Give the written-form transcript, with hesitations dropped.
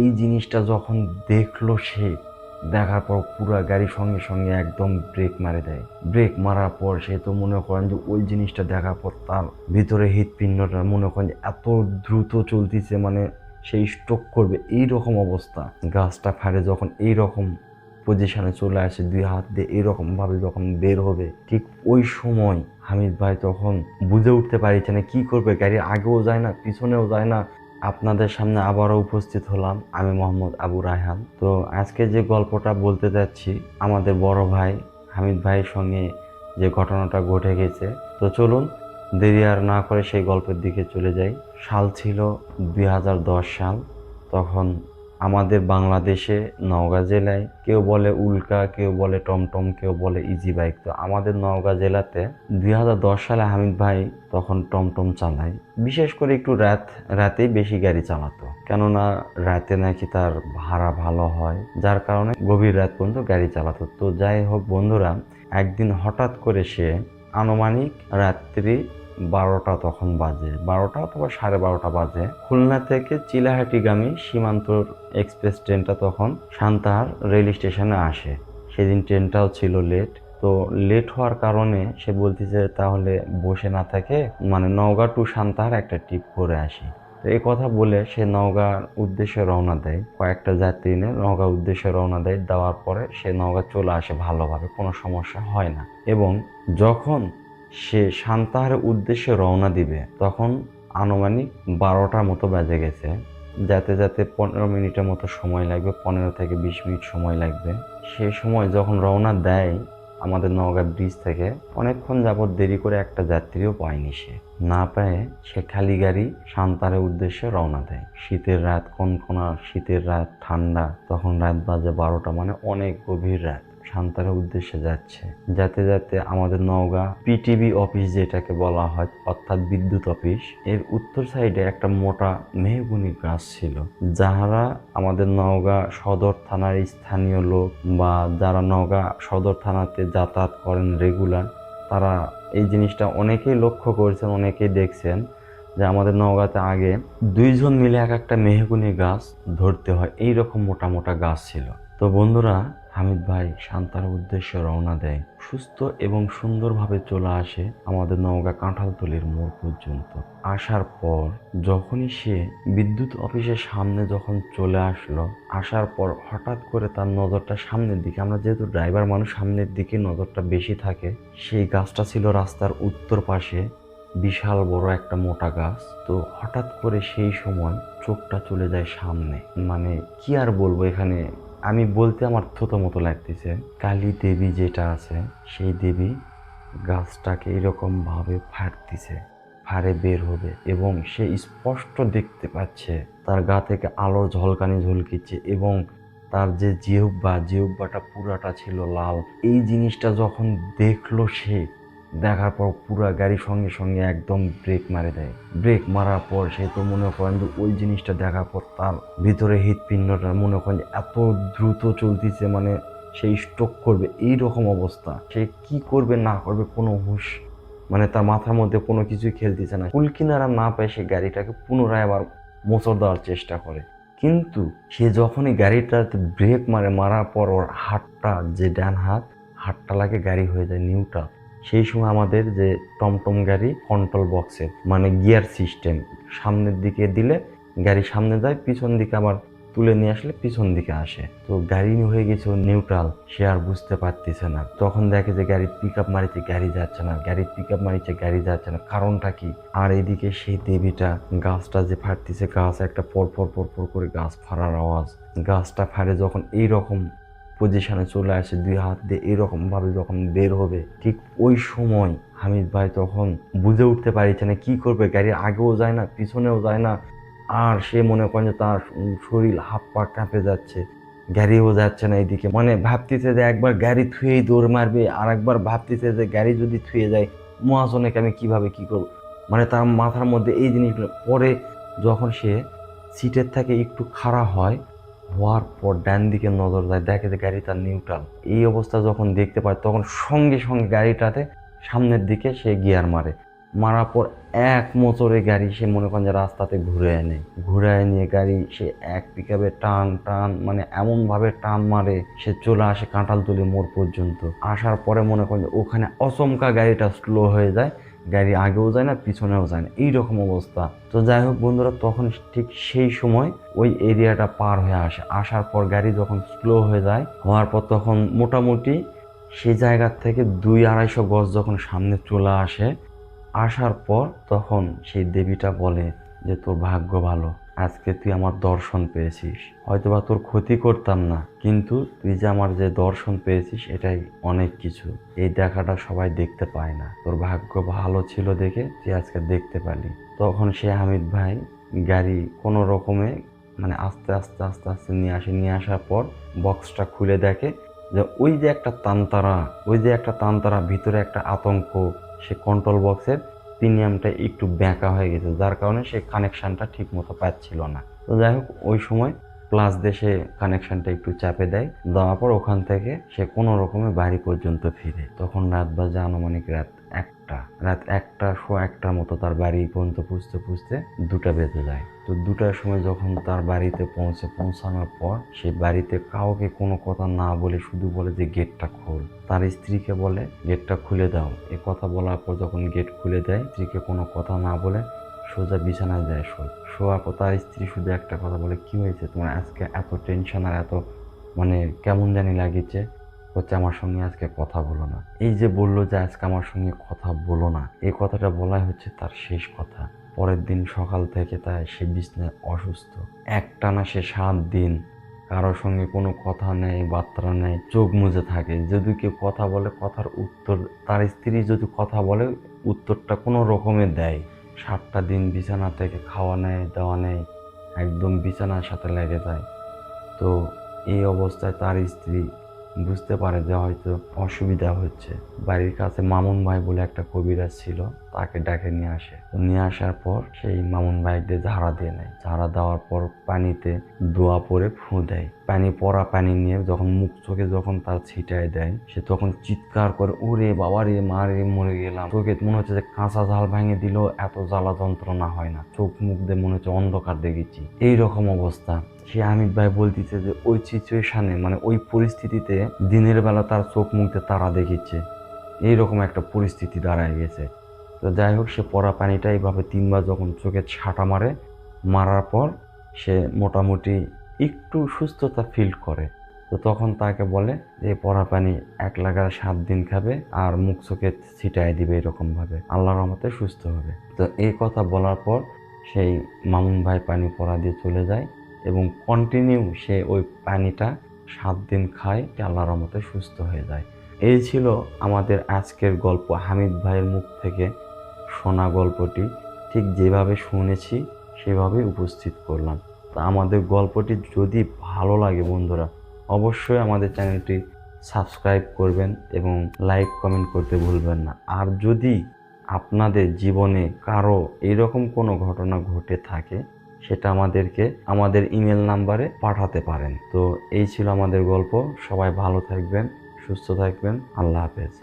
এই জিনিসটা যখন দেখলো সে, দেখার পর পুরো গাড়ি সঙ্গে সঙ্গে একদম ব্রেক মারে দেয়। ব্রেক মারার পর সে তো মনে করেন যে ওই জিনিসটা দেখার পর তার ভিতরে হৃৎপিণ্ডটা মনে করেন যে এত দ্রুত চলতেছে, মানে সেই স্ট্রোক করবে এই রকম অবস্থা। গাছটা ফাড়ে যখন এই রকম পজিশনে চলে আসে, দুই হাত দিয়ে এইরকম ভাবে যখন বের হবে, ঠিক ওই সময় হামিদ ভাই তখন বুঝে উঠতে পারছে না কি করবে। গাড়ি আগেও যায় না, পিছনেও যায় না। আপনাদের সামনে আবারও উপস্থিত হলাম আমি, মোহাম্মদ আবু রায়হান। তো আজকে যে গল্পটা বলতে যাচ্ছি, আমাদের বড় ভাই হামিদ ভাইয়ের সঙ্গে যে ঘটনাটা ঘটে গেছে, তো চলুন দেরি আর না করে সেই গল্পের দিকে চলে যাই। সাল ছিল 2010 সাল। তখন আমাদের বাংলাদেশে নওগাঁ জেলায় কেউ বলে উল্কা, কেউ বলে টমটম, কেউ বলে ইজি বাইক। তো আমাদের নওগাঁ জেলাতে 2010 সালে হামিদ ভাই তখন টমটম চালায়। বিশেষ করে একটু রাতেই বেশি গাড়ি চালাতো, কেননা রাতে নাকি তার ভাড়া ভালো হয়, যার কারণে গভীর রাত পর্যন্ত গাড়ি চালাতো। তো যাই হোক বন্ধুরা, একদিন হঠাৎ করে সে আনুমানিক রাত্রি 12টা তখন বাজে, 12টা অথবা 12:30 বাজে, খুলনা থেকে চিলাহাটিগামী সীমান্তর এক্সপ্রেস ট্রেনটা তখন সান্তাহার রেল স্টেশনে আসে। সেদিন ট্রেনটাও ছিল লেট। তো লেট হওয়ার কারণে সে বলতেছে তাহলে বসে না থাকে মানে নওগাঁ টু সান্তাহার একটা ট্রিপ করে আসি। তো এই কথা বলে সে নওগাঁর উদ্দেশ্যে রওনা দেয়, কয়েকটা যাত্রী নিয়ে নওগাঁ উদ্দেশ্যে রওনা দেয়। দেওয়ার পরে সে নওগাঁ চলে আসে ভালোভাবে, কোনো সমস্যা হয় না। এবং যখন সে সান্তাহারের উদ্দেশ্যে রওনা দিবে তখন আনুমানিক 12টার মতো বেজে গেছে। যাতে 15 মিনিটের মতো সময় লাগবে, 15 থেকে 20 মিনিট সময় লাগবে। সেই সময় যখন রওনা দেয় আমাদের নওগাঁ ব্রিজ থেকে, অনেকক্ষণ যাবৎ দেরি করে একটা যাত্রীও পায়নি। সে না পেয়ে সে খালি গাড়ি সান্তাহারের উদ্দেশ্যে রওনা দেয়। শীতের রাত, কনকনা শীতের রাত, ঠান্ডা, তখন রাত বাজে 12টা, মানে অনেক গভীর রাত। সান্তাহারের উদ্দেশ্যে যাচ্ছে। যাতে আমাদের নওগাঁ পিটিবি অফিস যেটাকে বলা হয়, অর্থাৎ বিদ্যুৎ অফিস, এর উত্তর সাইডে একটা মোটা মেহগুনি গাছ ছিল। যাহারা আমাদের নওগাঁ সদর থানার স্থানীয় লোক বা যারা নওগাঁ সদর থানাতে যাতায়াত করেন রেগুলার, তারা এই জিনিসটা অনেকেই লক্ষ্য করেছেন, অনেকেই দেখছেন যে আমাদের নওগাঁতে আগে 2 জন মিলে এক একটা মেহগুনি গাছ ধরতে হয়, এইরকম মোটা মোটা গাছ ছিল। তো বন্ধুরা, হামিদ ভাই সান্তাহারের উদ্দেশ্যে রওনা দেয়, সুস্থ এবং সুন্দরভাবে চলে আসে আমাদের নওগাঁ কাঁঠালতলির মোড় পর্যন্ত। আসার পর যখনই সে বিদ্যুৎ অফিসের সামনে যখন চলে আসলো, আসার পর হঠাৎ করে তার নজরটা সামনের দিকে, আমরা যেহেতু ড্রাইভার মানুষ সামনের দিকে নজরটা বেশি থাকে, সেই গাছটা ছিল রাস্তার উত্তর পাশে, বিশাল বড় একটা মোটা গাছ। তো হঠাৎ করে সেই সময় চোখটা চলে যায় সামনে, মানে কি আর বলবো, এখানে আমি বলতে আমার থতো মতো লাগতেছে। কালী দেবী যেটা আছে, সেই দেবী গাছটাকে এরকম ভাবে ফাড়তেছে, ফাড়ে বের হবে, এবং সে স্পষ্ট দেখতে পাচ্ছে তার গা থেকে আলো ঝলকানি ঝলকিচ্ছে, এবং তার যে জিহ্বাটা পুরাটা ছিল লাল। এই জিনিসটা যখন দেখলো সে, দেখার পর পুরা গাড়ি সঙ্গে সঙ্গে একদম ব্রেক মারে দেয়। ব্রেক মারার পর সে তো মনে করেন যে ওই জিনিসটা দেখার পর তার ভিতরে হৃৎপিণ্ডটা মনে করেন যে এত দ্রুত চলতেছে, মানে সেই স্ট্রোক করবে এই রকম অবস্থা। সে কি করবে না করবে কোনো হুঁশ, মানে তার মাথার মধ্যে কোনো কিছুই খেলতেছে না। কুল কিনারা না পায় সে গাড়িটাকে পুনরায় আবার মোচড় দেওয়ার চেষ্টা করে। কিন্তু সে যখনই গাড়িটাতে ব্রেক মারার পর ওর হাতটা, যে ডান হাতটা লাগে গাড়ি হয়ে যায় নিউট্রাল। সেই সময় আমাদের যে টমটম গাড়ি কন্ট্রোল বক্সে, মানে গিয়ার সিস্টেম, সামনের দিকে দিলে গাড়ি সামনে যায়, পিছন দিকে আবার তুলে নিয়ে আসলে পিছন দিকে আসে। তো গাড়ি হয়ে গেছে নিউট্রাল, সে আর বুঝতে পারতেছে না। তখন দেখে যে গাড়ি পিক আপ মারিতে গাড়ি যাচ্ছে না, গাড়ি পিক আপ মারিতে গাড়ি যাচ্ছে না, কারণটা কি? আর এদিকে সেই দেবীটা গাছটা যে ফাটতেছে, গাছ একটা পর পর করে গাছ ফাড়ার আওয়াজ। গাছটা ফাড়ে যখন এইরকম পজিশনে চলে আসে, দুই হাত দিয়ে এরকম ভাবে যখন বের হবে, ঠিক ওই সময় হামিদ ভাই তখন বুঝে উঠতে পারছে না কি করবে। গাড়ি আগেও যায় না, পিছনেও যায় না, আর সে মনে করেন যে তার শরীর হাত পা কাঁপে যাচ্ছে, গাড়িও যাচ্ছে না। এদিকে মানে ভাবতেছে যে একবার গাড়ি থুয়েই দৌড় মারবে, আর একবার ভাবতেছে যে গাড়ি যদি থুয়ে যায় মহাজনেকে আমি কিভাবে কি করব। মানে তার মাথার মধ্যে এই জিনিসগুলো। পরে যখন সে সিটের থেকে একটু খাড়া হওয়ার পর ডান দিকে নজর যায়, দেখে যে গাড়ি তার নিউট্রাল। এই অবস্থা যখন দেখতে পায় তখন সঙ্গে সঙ্গে গাড়িটাতে সামনের দিকে সে গিয়ার মারে। মারার পর এক মোচড়ে গাড়ি সে মনে করেন যে রাস্তাতে ঘুরে নিয়ে গাড়ি সে এক পিকআপে টান টান মানে এমনভাবে টান মারে সে চলে আসে কাঁঠালতলী মোড় পর্যন্ত। আসার পরে মনে করেন যে ওখানে অচমকা গাড়িটা স্লো হয়ে যায়, গাড়ি আগেও যায় না পিছনেও যায় না, এইরকম অবস্থা। তো যাই হোক বন্ধুরা, তখন ঠিক সেই সময় ওই এরিয়াটা পার হয়ে আসার পর গাড়ি যখন স্লো হয়ে যায়, হওয়ার পর তখন মোটামুটি সেই জায়গার থেকে 200-250 গজ যখন সামনে চলে আসার পর তখন সেই দেবীটা বলে যে তোর ভাগ্য ভালো, আজকে তুই আমার দর্শন পেয়েছিস, হয়তোবা তোর ক্ষতি করতাম না, কিন্তু তুই যে আমার যে দর্শন পেয়েছিস এটাই অনেক কিছু। এই দেখাটা সবাই দেখতে পায় না, তোর ভাগ্য ভালো ছিল দেখে তুই আজকে দেখতে পারলি। তখন সে হামিদ ভাই গাড়ি কোনো রকমে মানে আস্তে আস্তে আস্তে আস্তে নিয়ে আসার পর বক্সটা খুলে দেখে যে ওই যে একটা তানতারা ভিতরে একটা আতঙ্ক, সে কন্ট্রোল বক্সের প্রিমিয়ামটা একটু ব্যাঁকা হয়ে গেছে, যার কারণে সে কানেকশানটা ঠিক মতো পাচ্ছিল না। তো যাই হোক ওই সময় প্লাস দিয়ে সে কানেকশানটা একটু চাপে দেওয়ার পর ওখান থেকে সে কোনো রকমে বাড়ি পর্যন্ত ফিরে। তখন রাত বাজে আনুমানিক রাত 1টার মতো তার বাড়ি পর্যন্ত পুষতে 2টা বেজে যায়। তো 2টার সময় যখন তার বাড়িতে পৌঁছানোর পর সে বাড়িতে কাউকে কোনো কথা না বলে শুধু বলে যে গেটটা খোল। তার স্ত্রীকে বলে গেটটা খুলে দাও। এ কথা বলার পর যখন গেট খুলে দেয়, স্ত্রীকে কোনো কথা না বলে সোজা বিছানায় যায় শোয়ার পর তার স্ত্রী শুধু একটা কথা বলে, কি হয়েছে তোমার আজকে এত টেনশন আর এত মানে কেমন জানি লাগিছে, হচ্ছে আমার সঙ্গে আজকে কথা বলো না। এই যে বললো যে আজকে আমার সঙ্গে কথা বলো না, এই কথাটা বলাই হচ্ছে তার শেষ কথা। পরের দিন সকাল থেকে সে বিছানায় অসুস্থ, একটানা সে 7 দিন কারোর সঙ্গে কোনো কথা নেই, বার্তা নেই, চোখ মুজে থাকে। যদি কেউ কথা বলে কথার উত্তর, তার স্ত্রী যদি কথা বলে উত্তরটা কোনো রকমে দেয়। 7টা দিন বিছানা থেকে খাওয়া নেই, দেওয়া নেই, একদম বিছানার সাথে লেগে যায়। তো এই অবস্থায় তার স্ত্রী বুঝতে পারে যে হয়তো অসুবিধা হচ্ছে। বাড়ির কাছে মামুন ভাই বলে একটা কবিরাজ ছিল, তাকে ডাকে নিয়ে আসার পর সেই মামুন ভাইকে ঝাড়া দিয়ে নেয়। ঝাড়া দেওয়ার পর পানিতে দোয়া পরে ফু দেয়। পানি নিয়ে যখন মুখ চোখে যখন তার ছিটায় দেয়, সে তখন চিৎকার করে, ওরে বাবা রে, মা রে, মরে গেলাম। চোখে মনে হচ্ছে যে কাঁচা ঝাল ভেঙে দিল, এত জ্বালা যন্ত্রণা হয় না, চোখ মুখ দিয়ে মনে হচ্ছে অন্ধকার দেখেছি, এইরকম অবস্থা। সে হামিদ ভাই বলতেছে যে ওই সিচুয়েশনে মানে ওই পরিস্থিতিতে দিনের বেলা তার চোখ মুখতে তারা দেখেছে, এইরকম একটা পরিস্থিতি দাঁড়ায় গেছে। তো যাই হোক, সে পরা পানিটা এইভাবে 3বার যখন চোখে ছাটা মারার পর সে মোটামুটি একটু সুস্থতা ফিল করে। তো তখন তাকে বলে যে পরা পানি 1 লাগার 7 দিন খাবে আর মুখ চোখে ছিটায় দিবে, এরকমভাবে আল্লাহর রহমতে সুস্থ হবে। তো এই কথা বলার পর সেই মামুন ভাই পানি পরা দিয়ে চলে যায় এবং কন্টিনিউ সে ওই পানিটা 7 দিন খায়, আল্লাহর রহমতে সুস্থ হয়ে যায়। এই ছিল আমাদের আজকের গল্প, হামিদ ভাইয়ের মুখ থেকে শোনা গল্পটি। ঠিক যেভাবে শুনেছি সেভাবেই উপস্থিত করলাম। তা আমাদের গল্পটি যদি ভালো লাগে বন্ধুরা, অবশ্যই আমাদের চ্যানেলটি সাবস্ক্রাইব করবেন এবং লাইক কমেন্ট করতে ভুলবেন না। আর যদি আপনাদের জীবনে কারো এরকম কোনো ঘটনা ঘটে থাকে, সেটা আমাদেরকে আমাদের ইমেল নাম্বারে পাঠাতে পারেন। তো এই ছিল আমাদের গল্প। সবাই ভালো থাকবেন, সুস্থ থাকবেন। আল্লাহ হাফেজ।